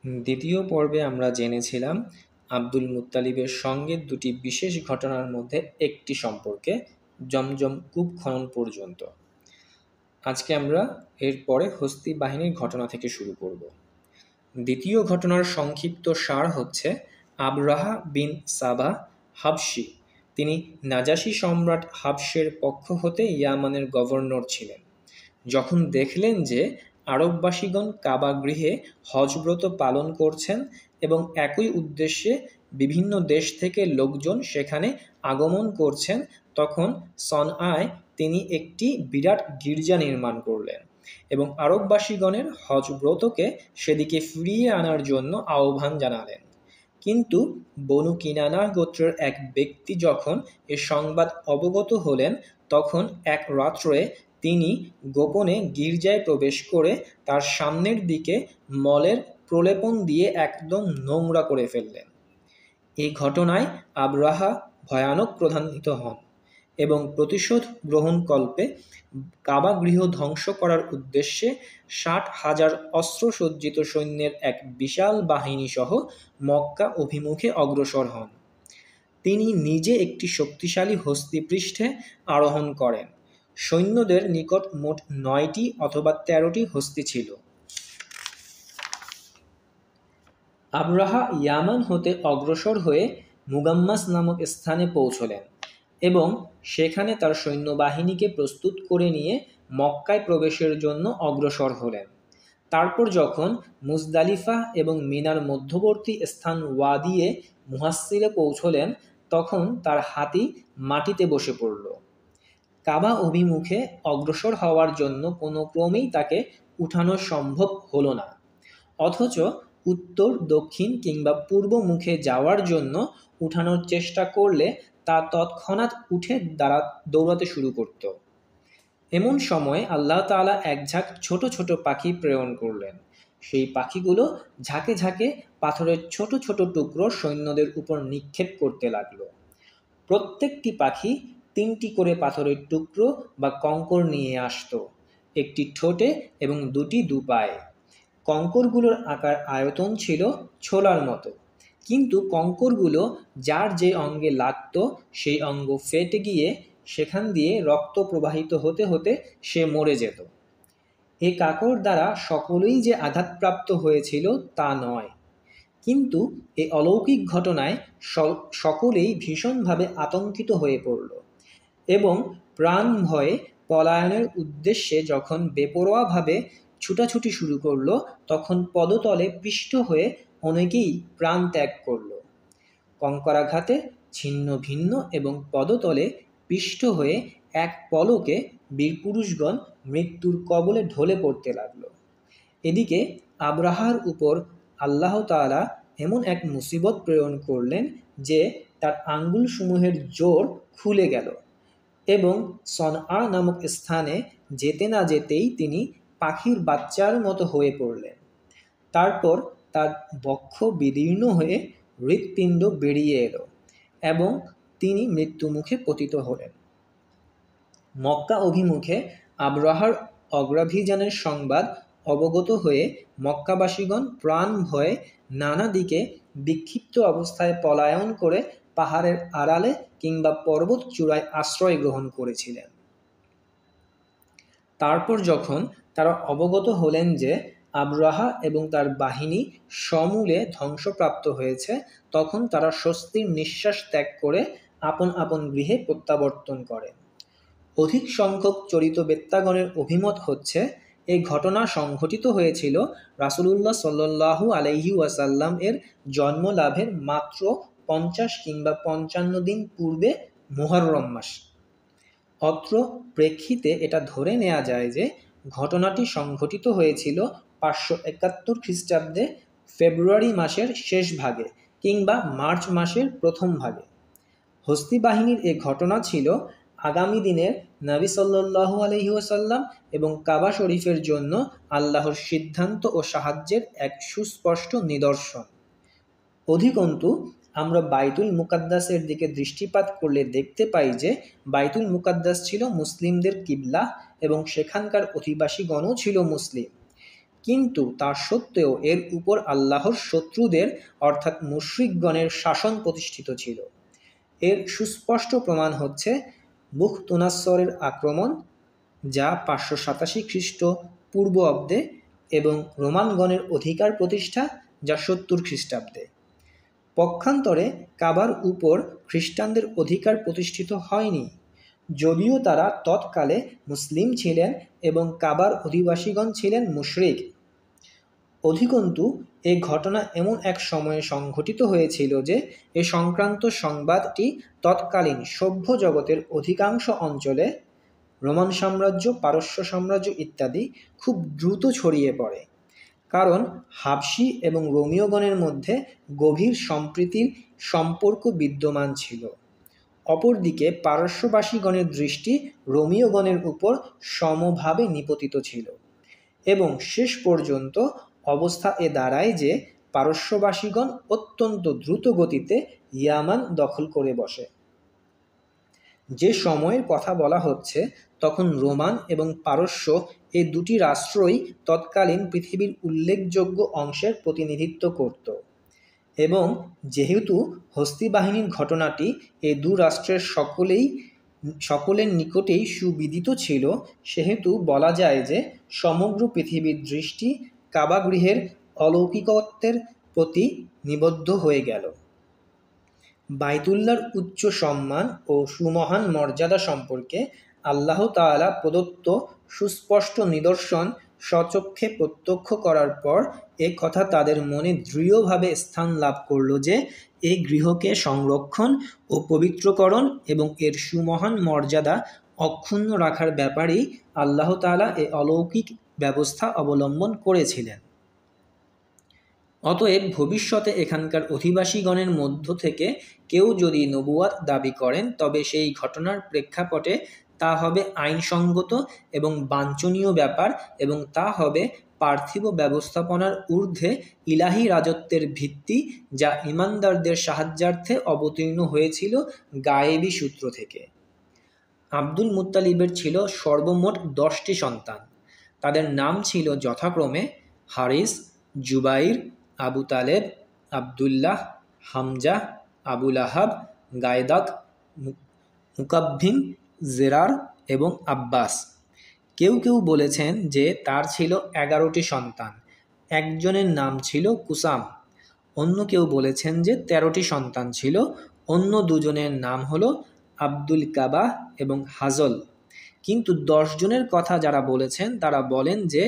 দ্বিতীয় পর্বে আমরা জেনেছিলাম আব্দুল মুত্তালিবের সঙ্গে দুটি বিশেষ ঘটনার মধ্যে একটি সম্পর্কে, জমজম কূপ খনন পর্যন্ত। আজকে আমরা এরপরে হস্তি বাহিনীর ঘটনা থেকে শুরু করব। দ্বিতীয় ঘটনার সংক্ষিপ্ত সার হচ্ছে, আবরাহা বিন সাবাহ হাবশি, তিনি নাজাশী সম্রাট হাবশের পক্ষ হতে ইয়ামানের গভর্নর ছিলেন। যখন দেখলেন যে আরববাসীগণ কাবা গৃহে হজব্রত পালন করছেন এবং একই উদ্দেশ্যে বিভিন্ন দেশ থেকে লোকজন সেখানে আগমন করছেন, তখন সনআয় তিনি একটি বিরাট গির্জা নির্মাণ করলেন এবং আরববাসীগণের হজব্রতকে সেদিকে ফিরিয়ে আনার জন্য আহ্বান জানালেন। কিন্তু বনু কিনানা গোত্রের এক ব্যক্তি যখন এ সংবাদ অবগত হলেন, তখন এক রাত্রে তিনি গোপনে গির্জায় প্রবেশ করে তার সামনের দিকে মলের প্রলেপন দিয়ে একদম নোংরা করে ফেললেন। এই ঘটনায় আবরাহা ভয়ানক ক্রোধান্বিত হন এবং প্রতিশোধ গ্রহণকল্পে কাবা গৃহ ধ্বংস করার উদ্দেশ্যে ৬০,০০০ অস্ত্রসজ্জিত সৈন্যের এক বিশাল বাহিনী সহ মক্কা অভিমুখে অগ্রসর হন। তিনি নিজে একটি শক্তিশালী হস্তিপৃষ্ঠে আরোহণ করেন। সৈন্যদের নিকট মোট ৯টি অথবা ১৩টি হস্তি ছিল। আবরাহা ইয়ামান হতে অগ্রসর হয়ে মুগাম্মাস নামক স্থানে পৌঁছলেন এবং সেখানে তার সৈন্যবাহিনীকে প্রস্তুত করে নিয়ে মক্কায় প্রবেশের জন্য অগ্রসর হলেন। তারপর যখন মুজদালিফা এবং মিনার মধ্যবর্তী স্থান ওয়াদিয়ে মুহাসসিরে পৌঁছলেন, তখন তার হাতি মাটিতে বসে পড়ল। কাবা অভিমুখে অগ্রসর হওয়ার জন্য কোনো ক্রমেই তাকে উঠানো সম্ভব হলো না, অথচ উত্তর, দক্ষিণ কিংবা পূর্ব মুখে যাওয়ার জন্য উঠানোর চেষ্টা করলে তা তৎক্ষণাৎ উঠে দৌড়াতে শুরু করত। এমন সময় আল্লাহ তাআলা এক ঝাঁক ছোট ছোট পাখি প্রেরণ করলেন। সেই পাখিগুলো ঝাঁকে ঝাঁকে পাথরের ছোট ছোট টুকরো সৈন্যদের উপর নিক্ষেপ করতে লাগলো। প্রত্যেকটি পাখি ৩টি করে পাথরের টুকরো বা কঙ্কর নিয়ে আসতো, একটি ঠোঁটে এবং দুটি দুপায়ে। কঙ্করগুলোর আকার আয়তন ছিল ছোলার মতো, কিন্তু কঙ্করগুলো যার যে অঙ্গে লাগতো সেই অঙ্গ ফেটে গিয়ে সেখান দিয়ে রক্ত প্রবাহিত হতে হতে সে মরে যেত। এ কাকর দ্বারা সকলেই যে আঘাতপ্রাপ্ত হয়েছিল তা নয়, কিন্তু এই অলৌকিক ঘটনায় সকলেই ভীষণভাবে আতঙ্কিত হয়ে পড়ল এবং প্রাণ ভয়ে পলায়নের উদ্দেশ্যে যখন বেপরোয়াভাবে ছুটাছুটি শুরু করল, তখন পদতলে পিষ্ট হয়ে অনেকেই প্রাণ ত্যাগ করল। কঙ্করাঘাতে ছিন্ন ভিন্ন এবং পদতলে পিষ্ট হয়ে এক পলকে বীরপুরুষগণ মৃত্যুর কবলে ঢলে পড়তে লাগল। এদিকে আবরাহার উপর আল্লাহ তাআলা এমন এক মুসিবত প্রেরণ করলেন যে তার আঙ্গুলসমূহের জোর খুলে গেল এবং সনআ নামক স্থানে যেতে না যেতেই তিনি পাখির বাচ্চার মতো হয়ে পড়লেন। তারপর তার বক্ষ বিদীর্ণ হয়ে হৃৎপিণ্ড বেরিয়ে এলো এবং তিনি মৃত্যুমুখে পতিত হলেন। মক্কা অভিমুখে আবরাহার অগ্রাভিযানের সংবাদ অবগত হয়ে মক্কাবাসীগণ প্রাণ ভয়ে নানা দিকে বিক্ষিপ্ত অবস্থায় পলায়ন করে পাহাড়ের আড়ালে কিংবা পর্বত চূড়ায় আশ্রয় গ্রহণ করেছিলেন। তারপর যখন তারা অবগত হলেন যে আবরাহা এবং তার বাহিনী সমূলে ধ্বংসপ্রাপ্ত হয়েছে, তখন তারা স্বস্তির নিঃশ্বাস ত্যাগ করে আপন আপন গৃহে প্রত্যাবর্তন করেন। অধিক সংখ্যক চরিতবেত্তাগণের অভিমত হচ্ছে, এই ঘটনা সংঘটিত হয়েছিল রাসূলুল্লাহ সাল্লাল্লাহু আলাইহি ওয়াসাল্লাম এর জন্ম লাভের মাত্র ৫০ কিংবা ৫৫ দিন পূর্বে মুহররম মাসে। অত্র প্রেক্ষিতে এটা ধরে নেওয়া যায় যে ঘটনাটি সংঘটিত হয়েছিল ৫৭১ খ্রিস্টাব্দে ফেব্রুয়ারি মাসের শেষ ভাগে কিংবা মার্চ মাসের প্রথম ভাগে। হস্তি বাহিনীর এ ঘটনা ছিল আগামী দিনের নবী সাল্লাল্লাহু আলাইহি ওয়াসাল্লাম এবং কাবা শরীফের জন্য আল্লাহর সিদ্ধান্ত ও সাহায্যের এক সুস্পষ্ট নিদর্শন। অধিকন্তু আমরা বাইতুল মুকাদ্দাসের দিকে দৃষ্টিপাত করলে দেখতে পাই যে বাইতুল মুকাদ্দাস ছিল মুসলিমদের কিবলা এবং সেখানকার অধিবাসীগণও ছিল মুসলিম। কিন্তু তা সত্ত্বেও এর উপর আল্লাহর শত্রুদের অর্থাৎ মুশরিকগণের শাসন প্রতিষ্ঠিত ছিল। এর সুস্পষ্ট প্রমাণ হচ্ছে বুখতুনাসসরের আক্রমণ, যা 587 খ্রিস্ট পূর্ব অব্দে, এবং রোমানগণের অধিকার প্রতিষ্ঠা, যা 70 খ্রিস্টাব্দে। পক্ষান্তরে কাবার উপর খ্রিস্টানদের অধিকার প্রতিষ্ঠিত হয়নি, যদিও তারা তৎকালে মুসলিম ছিলেন এবং কাবার অধিবাসীগণ ছিলেন মুশরিক। অধিকন্তু এ ঘটনা এমন এক সময়ে সংঘটিত হয়েছিল যে এ সংক্রান্ত সংবাদটি তৎকালীন সভ্য জগতের অধিকাংশ অঞ্চলে, রোমান সাম্রাজ্য, পারস্য সাম্রাজ্য ইত্যাদি, খুব দ্রুত ছড়িয়ে পড়ে, কারণ হাবশী এবং রোমীয়গণের মধ্যে গভীর সম্প্রীতির সম্পর্ক বিদ্যমান ছিল। অপরদিকে পারস্যবাসীগণের দৃষ্টি রোমীয়গণের উপর সমভাবে নিপতিত ছিল, এবং শেষ পর্যন্ত অবস্থা এ দাঁড়ায় যে পারস্যবাসীগণ অত্যন্ত দ্রুত গতিতে ইয়ামান দখল করে বসে। যে সময়ের কথা বলা হচ্ছে তখন রোমান এবং পারস্য এ দুটি রাষ্ট্রই তৎকালীন পৃথিবীর উল্লেখযোগ্য অংশের প্রতিনিধিত্ব করত, এবং যেহেতু হস্তি বাহিনীর ঘটনাটি এ দু রাষ্ট্রের সকলের নিকটেই সুবিদিত ছিল, সেহেতু বলা যায় যে সমগ্র পৃথিবীর দৃষ্টি কাবাগৃহের অলৌকিকত্বের প্রতি নিবদ্ধ হয়ে গেল। বাইতুল্লাহর উচ্চ সম্মান ও সুমহান মর্যাদা সম্পর্কে আল্লাহ তাআলা প্রদত্ত সুস্পষ্ট নিদর্শন স্বচক্ষে প্রত্যক্ষ করার পর এ কথা তাদের মনে দৃঢ়ভাবে স্থান লাভ করল যে এই গৃহকে সংরক্ষণ ও পবিত্রকরণ এবং এর সুমহান মর্যাদা অক্ষুণ্ণ রাখার ব্যাপারেই আল্লাহ তাআলা এ অলৌকিক ব্যবস্থা অবলম্বন করেছিলেন। অতএব ভবিষ্যতে এখানকার অধিবাসীগণের মধ্য থেকে কেউ যদি নবুয়াত দাবি করেন, তবে সেই ঘটনার প্রেক্ষাপটে তা হবে আইনসঙ্গত এবং বাঞ্ছনীয় ব্যাপার, এবং তা হবে পার্থিব ব্যবস্থাপনার ঊর্ধ্বে ইলাহি রাজত্বের ভিত্তি, যা ঈমানদারদের সাহায্যার্থে অবতীর্ণ হয়েছিল গায়েবী সূত্র থেকে। আব্দুল মুত্তালিবের ছিল সর্বমোট 10টি সন্তান। তাদের নাম ছিল যথাক্রমে হারিস, জুবাইর, আবু তালেব, আবদুল্লাহ, হামজা, আবু লাহাব, গায়দাক, মুকাব্বিম, জেরার এবং আব্বাস। কেউ কেউ বলেছেন যে তার ছিল 11টি সন্তান। একজনের নাম ছিল কুসাম। অন্য কেউ বলেছেন যে 13টি সন্তান ছিল। অন্য দুজনের নাম হলো আব্দুল কাবাহ এবং হাজল। কিন্তু 10 জনের কথা যারা বলেছেন তারা বলেন যে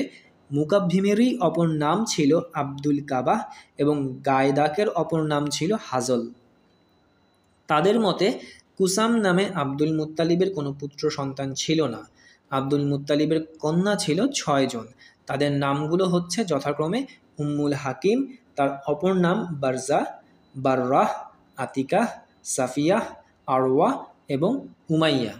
মুকাব্বিমেরই অপর নাম ছিল আব্দুল কাবাহ এবং গায়দাকের অপর নাম ছিল হাজল। তাদের মতে কুসাম নামে আব্দুল মুত্তালিবের কোনো পুত্র সন্তান ছিল না। আব্দুল মুত্তালিবের কন্যা ছিল 6 জন। তাদের নামগুলো হচ্ছে যথাক্রমে উম্মুল হাকিম, তার অপর নাম বারজা, বাররাহ, আতিকাহ, সাফিয়াহ, আরওয়া এবং উমাইয়া।